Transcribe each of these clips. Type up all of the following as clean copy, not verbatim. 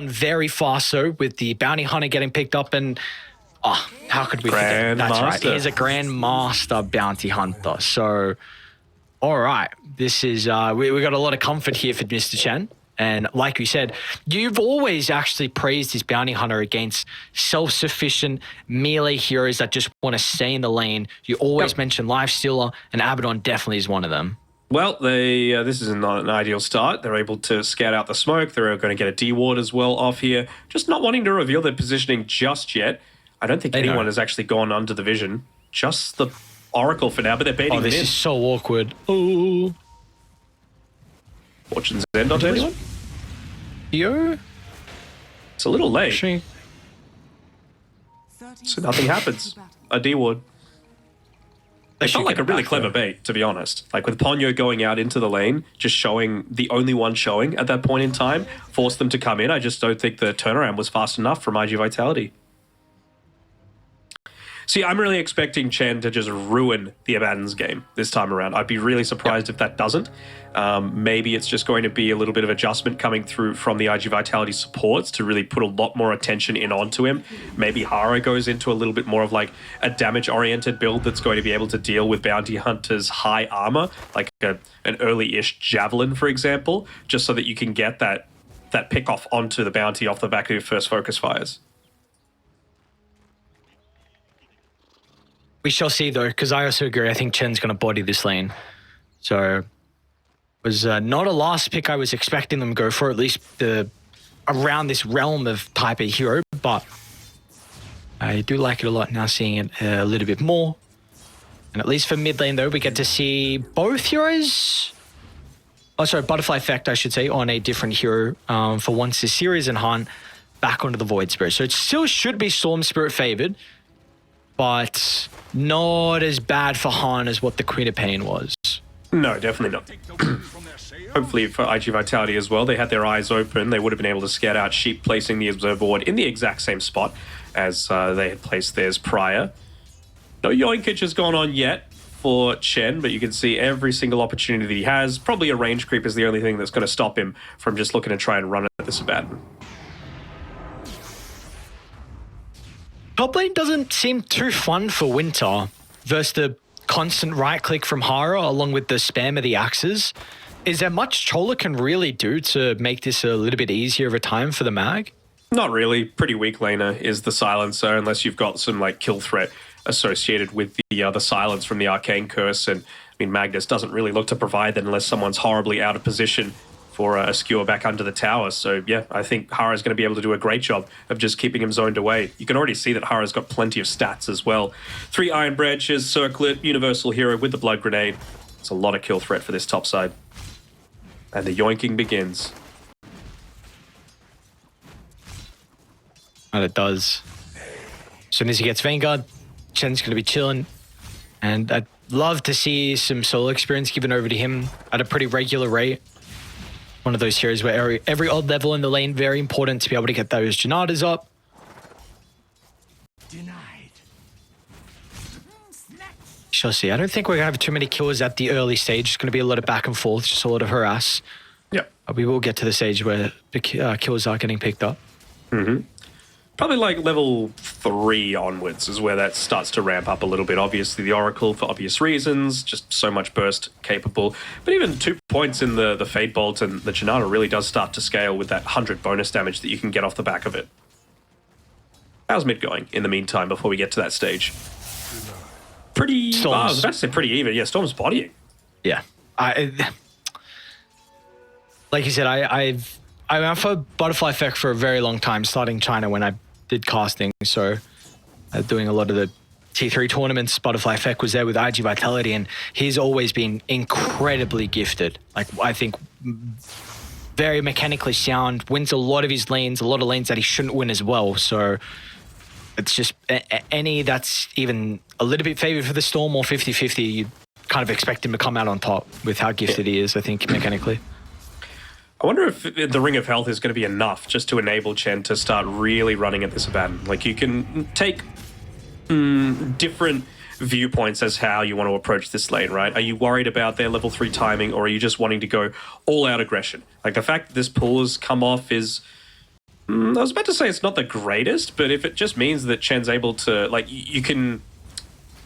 very fast, though, with the Bounty Hunter getting picked up. And, how could we forget? That's right. He is a Grandmaster Bounty Hunter. So, all right. This is, we got a lot of comfort here for Mr. Chen. And like you said, you've always actually praised his Bounty Hunter against self-sufficient melee heroes that just want to stay in the lane. You always mention Lifestealer, and Abaddon definitely is one of them. Well, this is not an ideal start. They're able to scout out the smoke. They're going to get a D-ward as well off here. Just not wanting to reveal their positioning just yet. I don't think anyone has actually gone under the vision. Just the Oracle for now, but they're baiting them in. This is so awkward. Oh. Fortune's End onto anyone? Yo? It's a little late. So nothing happens. A D-ward. It felt like a really clever bait, to be honest. Like with Ponyo going out into the lane, just showing the only one showing at that point in time, forced them to come in. I just don't think the turnaround was fast enough from iG.Vitality. See, I'm really expecting Chen to just ruin the Abaddon's game this time around. I'd be really surprised if that doesn't. Maybe it's just going to be a little bit of adjustment coming through from the iG.Vitality supports to really put a lot more attention in onto him. Maybe Hara goes into a little bit more of like a damage-oriented build that's going to be able to deal with Bounty Hunter's high armor, like an early-ish Javelin, for example, just so that you can get that pick-off onto the Bounty off the back of your first focus fires. We shall see, though, because I also agree. I think Chen's going to body this lane. So it was not a last pick I was expecting them to go for, at least around this realm of type A hero. But I do like it a lot now, seeing it a little bit more. And at least for mid lane, though, we get to see both heroes. Oh, sorry, Butterfly Effect, I should say, on a different hero for once this series, and Han back onto the Void Spirit. So it still should be Storm Spirit favored, but not as bad for Han as what the Queen of Pain was. No, definitely not. Hopefully for iG.Vitality as well, they had their eyes open. They would have been able to scout out Sheep placing the Observer Ward in the exact same spot as they had placed theirs prior. No yoinkage has gone on yet for Chen, but you can see every single opportunity he has. Probably a range creep is the only thing that's going to stop him from just looking to try and run at this Abaddon. Top lane doesn't seem too fun for Winter versus the constant right click from Hara along with the spam of the axes. Is there much Chola can really do to make this a little bit easier of a time for the mag? Not really. Pretty weak laner is the Silencer, unless you've got some like kill threat associated with the silence from the Arcane Curse. And I mean, Magnus doesn't really look to provide that unless someone's horribly out of position for a skewer back under the tower. So yeah, I think Hara's going to be able to do a great job of just keeping him zoned away. You can already see that Hara's got plenty of stats as well. 3 Iron Branches, Circlet, Universal Hero with the Blood Grenade. It's a lot of kill threat for this top side. And the yoinking begins. And it does. As soon as he gets Vanguard, Chen's going to be chilling. And I'd love to see some solo experience given over to him at a pretty regular rate. One of those heroes where every odd level in the lane, very important to be able to get those Janatas up. Denied. Shall see. I don't think we're going to have too many kills at the early stage. It's going to be a lot of back and forth, just a lot of harass. Yep. We will get to the stage where the kills are getting picked up. Mm-hmm. Probably like level 3 onwards is where that starts to ramp up a little bit. Obviously the Oracle for obvious reasons, just so much burst capable. But even 2 points in the Fade Bolt and the Janata really does start to scale with that 100 bonus damage that you can get off the back of it. How's mid going in the meantime before we get to that stage? Pretty, I was about to say pretty even. Yeah, Storm's bodying. Yeah. Like you said, I went for Butterfly Effect for a very long time, starting China when I did casting. So doing a lot of the T3 tournaments, Butterfly Effect was there with iG.Vitality, and he's always been incredibly gifted. Like, I think very mechanically sound, wins a lot of his lanes, a lot of lanes that he shouldn't win as well. So it's just any that's even a little bit favored for the Storm or 50-50, you kind of expect him to come out on top with how gifted he is, I think, mechanically. I wonder if the Ring of Health is going to be enough just to enable Chen to start really running at this Abaddon. Like, you can take different viewpoints as how you want to approach this lane, right? Are you worried about their level 3 timing, or are you just wanting to go all-out aggression? Like, the fact that this pull has come off is I was about to say it's not the greatest, but if it just means that Chen's able to, like, you can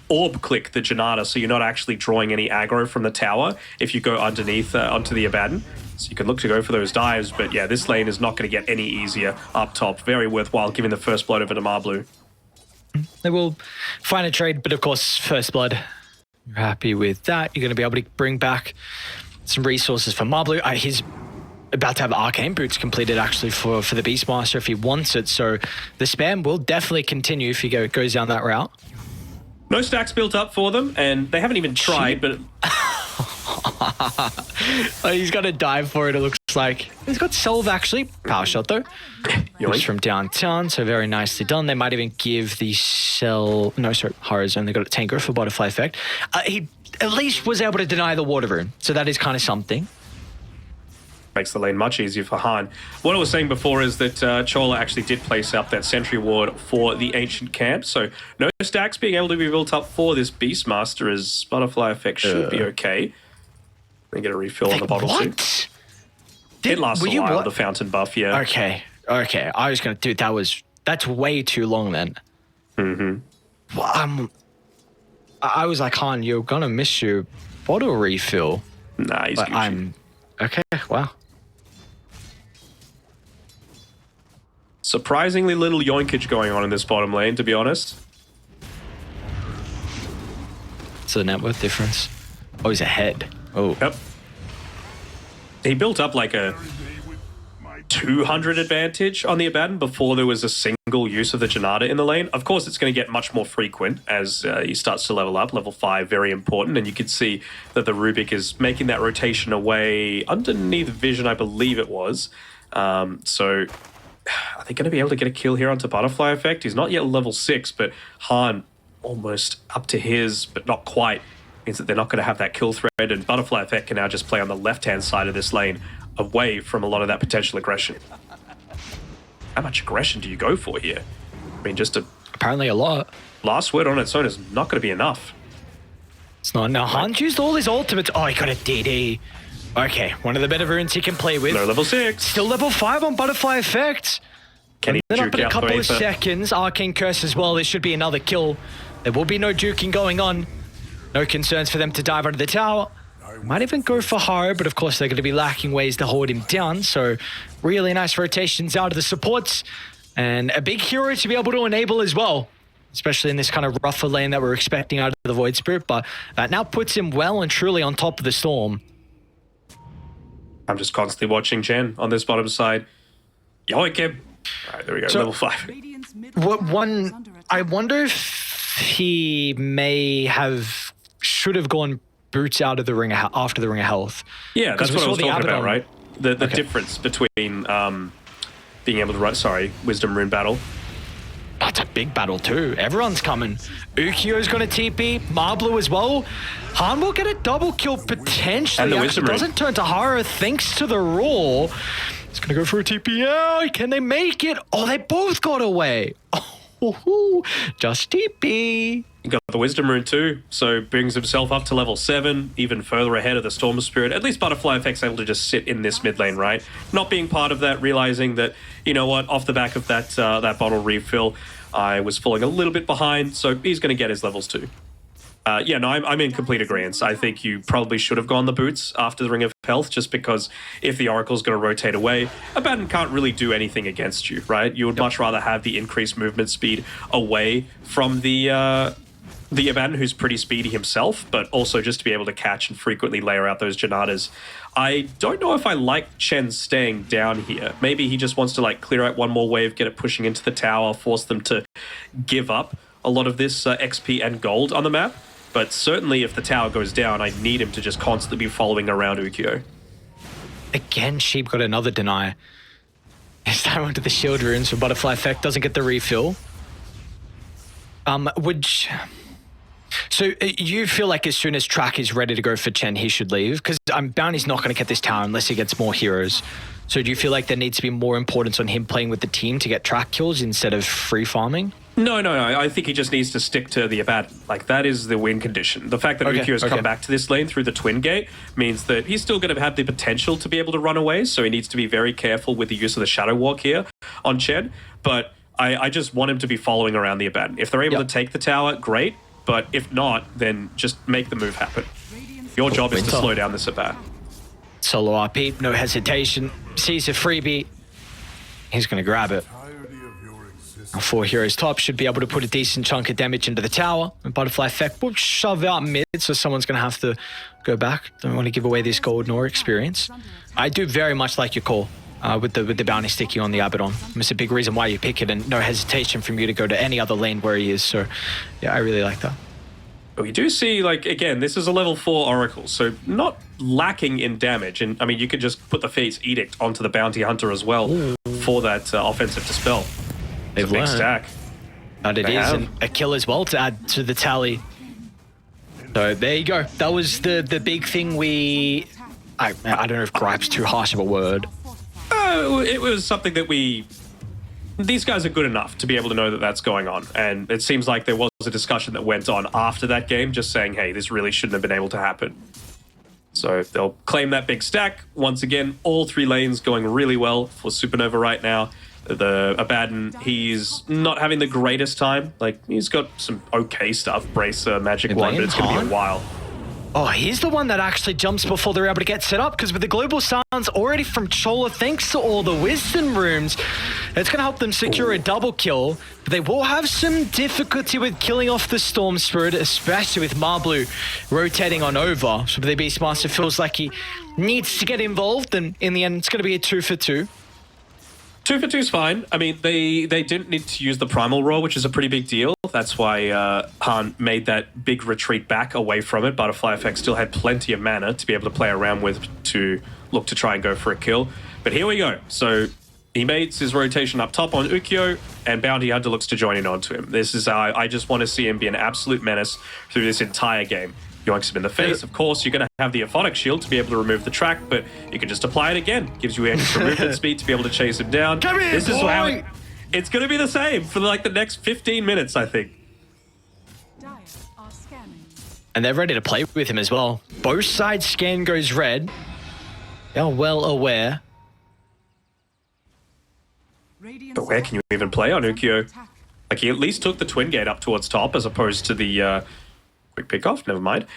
orb click the Janata, so you're not actually drawing any aggro from the tower if you go underneath onto the Abaddon. So you can look to go for those dives, but yeah, this lane is not going to get any easier up top. Very worthwhile giving the first blood over to Marblu. They will find a trade, but of course, first blood. You're happy with that. You're going to be able to bring back some resources for Marblu. He's about to have Arcane Boots completed actually for the Beastmaster if he wants it. So the spam will definitely continue if he goes down that route. No stacks built up for them, and they haven't even tried, but... He's got to dive for it, it looks like. He's got Solve, actually. Power shot, though. He's from downtown, so very nicely done. They might even give the cell... No, sorry, Horror Zone. They got a Tanker for Butterfly Effect. He at least was able to deny the Water Rune, so that is kind of something. Makes the lane much easier for Han. What I was saying before is that Chola actually did place up that sentry ward for the Ancient Camp, so no stacks being able to be built up for this Beastmaster as Butterfly Effect should be okay. They get a refill on the bottle too. It lasts a while, the fountain buff, yeah. Okay. I was going to... Dude, that's way too long then. Well, I was like, Han, you're going to miss your bottle refill. Nah, he's Gucci. Okay, wow. Surprisingly little yoinkage going on in this bottom lane, to be honest. It's the net worth difference. Oh, he's ahead. Oh. Yep. He built up like a 200 advantage on the Abaddon before there was a single use of the Janata in the lane. Of course, it's going to get much more frequent as he starts to level up. Level 5, very important. And you can see that the Rubik is making that rotation away underneath Vision, I believe it was. So are they going to be able to get a kill here onto Butterfly Effect? He's not yet level 6, but Han almost up to his, but not quite. Means that they're not going to have that kill thread, and Butterfly Effect can now just play on the left-hand side of this lane away from a lot of that potential aggression. How much aggression do you go for here? I mean, just apparently a lot. Last word on its own is not going to be enough. It's not. Now, Han's used all his ultimates. Oh, he got a DD. Okay, one of the better runes he can play with. No, level 6. Still level 5 on Butterfly Effect. Can he juke up in a out couple the of seconds. Arcane Curse as well. This should be another kill. There will be no juking going on. No concerns for them to dive under the tower. Might even go for Haro, but of course they're going to be lacking ways to hold him down. So really nice rotations out of the supports. And a big hero to be able to enable as well. Especially in this kind of rougher lane that we're expecting out of the Void Spirit. But that now puts him well and truly on top of the storm. I'm just constantly watching Chen on this bottom side. Yoink him. All right, there we go, so, level 5. I wonder if he should have gone boots out of the ring after the Ring of Health. Yeah, that's what I was talking about, right? The difference between being able to Wisdom Rune battle. That's a big battle too. Everyone's coming. Ukio's going to TP. Marblu as well. Han will get a double kill potentially. And the Wisdom Rune doesn't turn to Hara thanks to the Roar. He's going to go for a TP. Yeah, can they make it? Oh, they both got away. Oh, just TP. He got the Wisdom Rune too, so brings himself up to level 7, even further ahead of the Storm Spirit. At least Butterfly Effect's able to just sit in this mid lane, right? Not being part of that, realizing that, you know what, off the back of that bottle refill, I was falling a little bit behind, so he's going to get his levels too. Yeah, no, I'm in complete agreement. I think you probably should have gone the boots after the Ring of Health, just because if the Oracle's going to rotate away, Abaddon can't really do anything against you, right? You would much rather have the increased movement speed away from the Abaddon, who's pretty speedy himself, but also just to be able to catch and frequently layer out those Janatas. I don't know if I like Chen staying down here. Maybe he just wants to like clear out one more wave, get it pushing into the tower, force them to give up a lot of this XP and gold on the map. But certainly if the tower goes down, I need him to just constantly be following around Ukio. Again, Sheep got another deny. This time onto the shield runes for Butterfly Effect, doesn't get the refill. So you feel like as soon as Track is ready to go for Chen, he should leave? Because Bounty's not going to get this tower unless he gets more heroes. So do you feel like there needs to be more importance on him playing with the team to get Track kills instead of free farming? No. I think he just needs to stick to the Abaddon. Like, that is the win condition. The fact that Ukyo has come back to this lane through the Twin Gate means that he's still going to have the potential to be able to run away, so he needs to be very careful with the use of the Shadow Walk here on Chen. But I just want him to be following around the Abaddon. If they're able to take the tower, great. But if not, then just make the move happen. Your job is to slow down this Abaddon. Solo RP, no hesitation. Sees a freebie. He's going to grab it. Our 4 heroes top should be able to put a decent chunk of damage into the tower. And Butterfly Effect will shove out mid, so someone's going to have to go back. Don't want to give away this gold nor experience. I do very much like your call with the bounty sticky on the Abaddon. It's a big reason why you pick it, and no hesitation from you to go to any other lane where he is. So, yeah, I really like that. We do see, like, again, this is a level 4 Oracle, so not lacking in damage. And, I mean, you could just put the Fate's Edict onto the Bounty Hunter as well for that offensive Dispel. They've big stack. But it is a kill as well to add to the tally. So there you go. That was the big thing I don't know if gripe's too harsh of a word. It was something that these guys are good enough to be able to know that that's going on. And it seems like there was a discussion that went on after that game just saying, hey, this really shouldn't have been able to happen. So they'll claim that big stack. Once again, all 3 lanes going really well for Supernova right now. The Abaddon, he's not having the greatest time. Like, he's got some okay stuff, Bracer, Magic Wand, but it's going to be a while. Oh, he's the one that actually jumps before they're able to get set up, because with the global sounds already from Chola, thanks to all the wisdom rooms, it's going to help them secure a double kill. But they will have some difficulty with killing off the Storm Spirit, especially with Marblu rotating on over. So the Beastmaster feels like he needs to get involved, and in the end, it's going to be a 2 for 2. 2 for 2 is fine. I mean, they didn't need to use the Primal Roar, which is a pretty big deal. That's why Han made that big retreat back away from it. Butterfly Effect still had plenty of mana to be able to play around with to look to try and go for a kill. But here we go. So he makes his rotation up top on Ukyo, and Bounty Hunter looks to join in onto him. This is I just want to see him be an absolute menace through this entire game. Yoinks him in the face. Of course, you're going to have the Aphotic Shield to be able to remove the track, but you can just apply it again. Gives you extra movement speed to be able to chase him down. Come here, this is boy. how it's going to be the same for like the next 15 minutes, I think. And they're ready to play with him as well. Both sides scan goes red. They're well aware. But where can you even play on Ukyo? Like, he at least took the Twin Gate up towards top as opposed to the... quick pick off, never mind.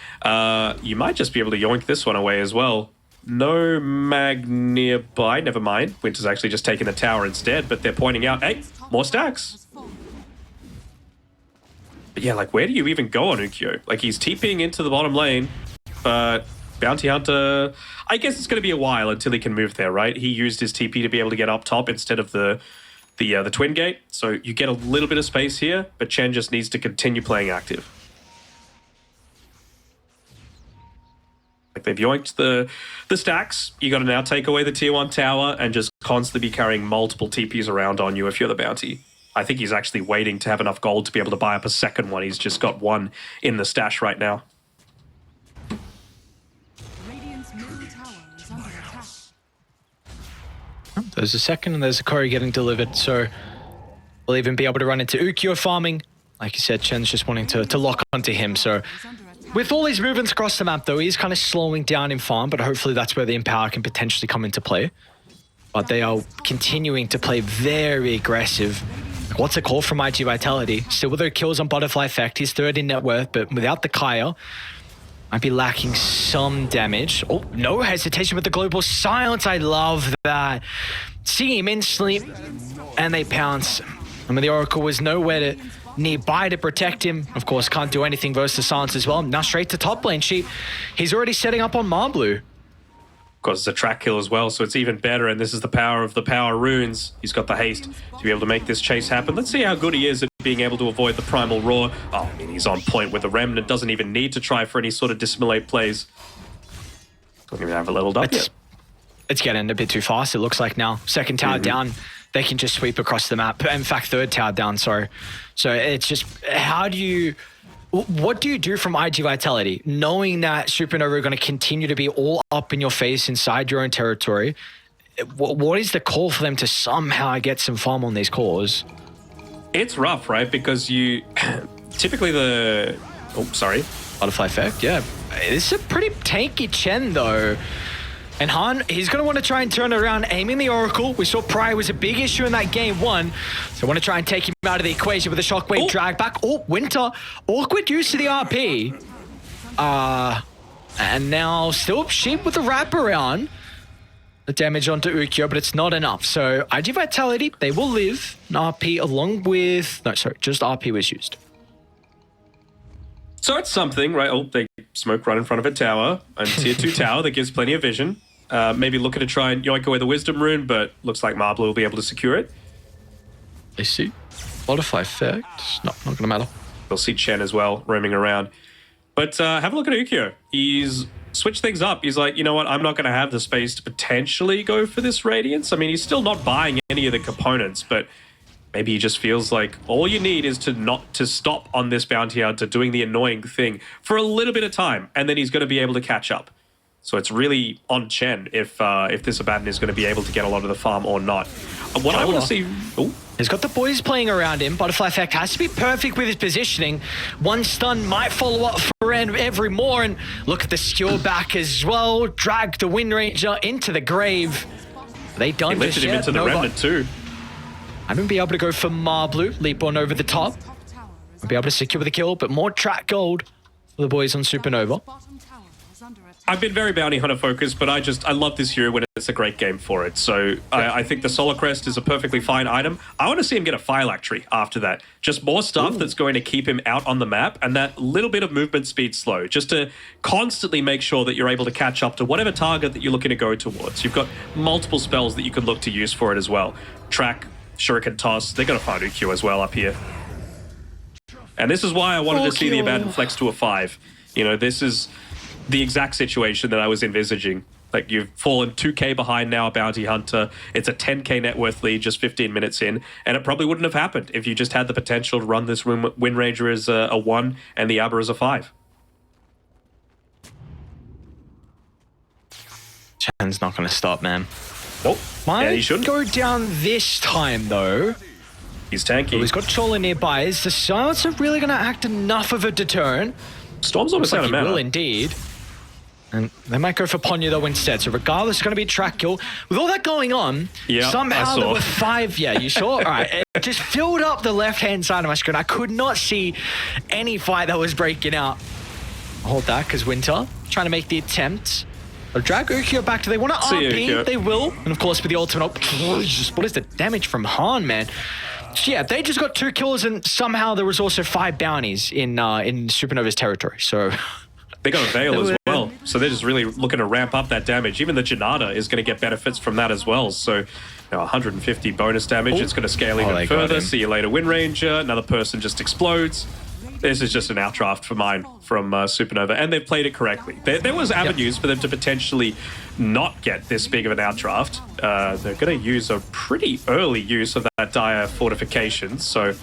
You might just be able to yoink this one away as well. No mag nearby, never mind. Winter's actually just taking the tower instead, but they're pointing out, hey, more stacks. But yeah, like, where do you even go on Ukyo? Like, he's TPing into the bottom lane, but Bounty Hunter, I guess it's going to be a while until he can move there, right? He used his TP to be able to get up top instead of the Twin Gate, so you get a little bit of space here, but Chen just needs to continue playing active. Like, they've yoinked the stacks. You got to now take away the tier 1 tower and just constantly be carrying multiple TPs around on you if you're the bounty. I think he's actually waiting to have enough gold to be able to buy up a second one. He's just got one in the stash right now. There's a second and there's a Corey getting delivered, so we'll even be able to run into Ukyo farming. Like you said, Chen's just wanting to lock onto him, so with all these movements across the map, though, he's kind of slowing down in farm, but hopefully that's where the Empower can potentially come into play. But they are continuing to play very aggressive. What's a call from iG.Vitality? Still with their kills on Butterfly Effect. He's third in net worth, but without the Kaya, might be lacking some damage. Oh, no hesitation with the Global Silence. I love that. See him instantly, and they pounce. I mean, the Oracle was nowhere nearby to protect him. Of course, can't do anything versus the Silence as well. Now straight to top lane. He's already setting up on Marblu. Of course, it's a track kill as well, so it's even better, and this is the power of the power runes. He's got the haste to be able to make this chase happen. Let's see how good he is at being able to avoid the Primal Roar. Oh, I mean, he's on point with the Remnant. Doesn't even need to try for any sort of dissimulate plays. Don't even have a leveled up yet. It's getting a bit too fast, it looks like now. Second tower down, they can just sweep across the map. In fact, third tower down, sorry. So it's just, what do you do from iG.Vitality, knowing that Supernova are going to continue to be all up in your face inside your own territory? What is the call for them to somehow get some farm on these cores? It's rough, right? Because you typically the Butterfly effect, yeah. This is a pretty tanky Chen, though. And Han, he's going to want to try and turn it around, aiming the Oracle. We saw Pride was a big issue in that game 1. So want to try and take him out of the equation with a Shockwave drag back. Oh, Winter, awkward use to the RP. And now still Sheep with the wraparound. The damage onto Ukyo, but it's not enough. So iG.Vitality, they will live. An RP along with... No, sorry, just RP was used. So it's something, right? Oh, they smoke right in front of a tower. And tier 2 tower that gives plenty of vision. Maybe looking to try and yoink away the Wisdom Rune, but looks like Marbler will be able to secure it. I see. Butterfly effect. Not going to matter. We'll see Chen as well roaming around. But have a look at Ukyo. He's switched things up. He's like, you know what? I'm not going to have the space to potentially go for this Radiance. I mean, he's still not buying any of the components, but maybe he just feels like all you need is to stop on this bounty hunter doing the annoying thing for a little bit of time, and then he's going to be able to catch up. So it's really on Chen if this Abaddon is going to be able to get a lot of the farm or not. What I want to see... Oh. He's got the boys playing around him. Butterfly effect has to be perfect with his positioning. One stun might follow up for every more. And look at the skill back as well. Drag the Wind Ranger into the grave. Are they done? He lifted him into the Remnant too. I'm going to be able to go for Marblu. Leap on over the top. I'll be able to secure the kill, but more track gold for the boys on Supernova. I've been very bounty hunter focused, but I love this hero when it's a great game for it. So I think the Solar Crest is a perfectly fine item. I want to see him get a Firelac tree after that. Just more stuff that's going to keep him out on the map, and that little bit of movement speed slow, just to constantly make sure that you're able to catch up to whatever target that you're looking to go towards. You've got multiple spells that you can look to use for it as well. Track, Shuriken Toss, they're going to find Ukyo as well up here. And this is why I wanted to see the Abaddon flex to a 5. You know, this is the exact situation that I was envisaging. Like, you've fallen 2k behind now, Bounty Hunter. It's a 10k net worth lead just 15 minutes in, and it probably wouldn't have happened if you just had the potential to run this Wind Ranger as a 1 and the Aber as a 5. Chan's not going to stop, man. Well, might he shouldn't go down this time, though. He's tanky. But he's got Chola nearby. Is the silencer really going to act enough of a deterrent? Storm's almost out of mana. He will indeed. And they might go for Ponyo though instead. So regardless, it's going to be a track kill. With all that going on, somehow there were 5. Yeah, you saw? All right. It just filled up the left-hand side of my screen. I could not see any fight that was breaking out. Hold that, because Winter trying to make the attempt. They'll drag Ukyo back. Do they want to RP? They will. And of course, with the ultimate, what is the damage from Han, man? So yeah, they just got 2 kills, and somehow there was also 5 bounties in Supernova's territory. So they got a Veil as well. So they're just really looking to ramp up that damage. Even the Janata is going to get benefits from that as well. So 150 bonus damage. It's going to scale even further. See you later, Wind Ranger. Another person just explodes. This is just an outdraft for mine from Supernova, and they've played it correctly. There was avenues for them to potentially not get this big of an outdraft. They're going to use a pretty early use of that dire fortification, so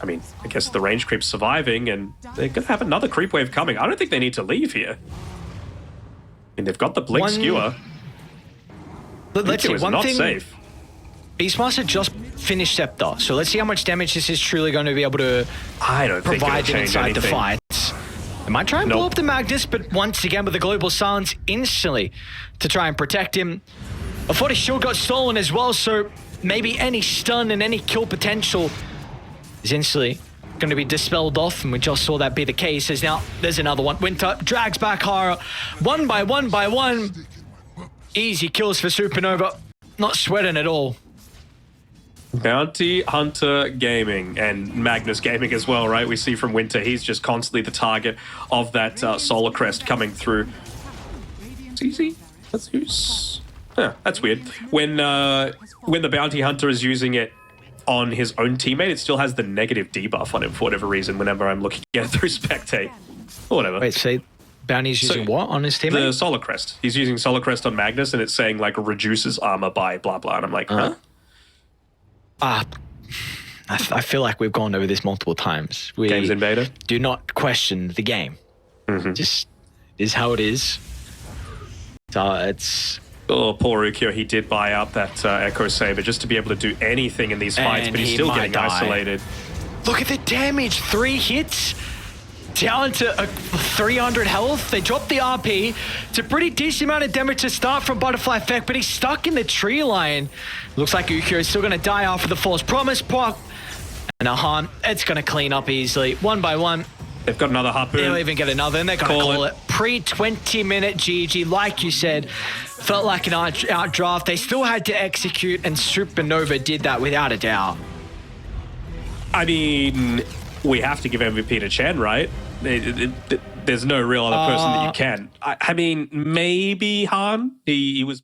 I mean, I guess the range creep's surviving, and they're going to have another creep wave coming. I don't think they need to leave here. I mean, they've got the Blink Skewer. Let's see, one thing, safe. Beastmaster just finished Scepter, so let's see how much damage this is truly going to be able to provide them inside the fights. They might try and blow up the Magnus, but once again with the Global Silence instantly to try and protect him. I thought his shield got stolen as well, so maybe any stun and any kill potential is instantly going to be dispelled off, and we just saw that be the case. As now there's another one. Winter drags back Hara, one by one. Easy kills for Supernova, not sweating at all. Bounty Hunter Gaming and Magnus Gaming as well, right? We see from Winter, he's just constantly the target of that Solar Crest coming through. It's easy. Let's use... Yeah, that's weird. When the Bounty Hunter is using it on his own teammate, it still has the negative debuff on him for whatever reason whenever I'm looking at it through Spectate. Or whatever. Wait, say Bounty's using what on his teammate? The Solar Crest. He's using Solar Crest on Magnus, and it's saying, like, reduces armor by blah, blah. And I'm like, huh? I feel like we've gone over this multiple times. Games in beta? Do not question the game. Just is how it is. So it's Oh, poor Ukyo, he did buy up that Echo Saber just to be able to do anything in these fights, And but he's he still might getting die. isolated. Look at the damage. 3 hits. Down to 300 health. They dropped the RP. It's a pretty decent amount of damage to start from Butterfly Effect, but he's stuck in the tree line. Looks like Ukyo is still going to die after the False Promise proc. And Ahan, it's going to clean up easily. 1 by 1. They've got another Harpoon. They'll even get another, and they're going to call it. Pre-20-minute GG, like you said. Felt like an outdraft. They still had to execute, and Supernova did that without a doubt. I mean, we have to give MVP to Chen, right? There's no real other person that you can. I mean, maybe Han. He was...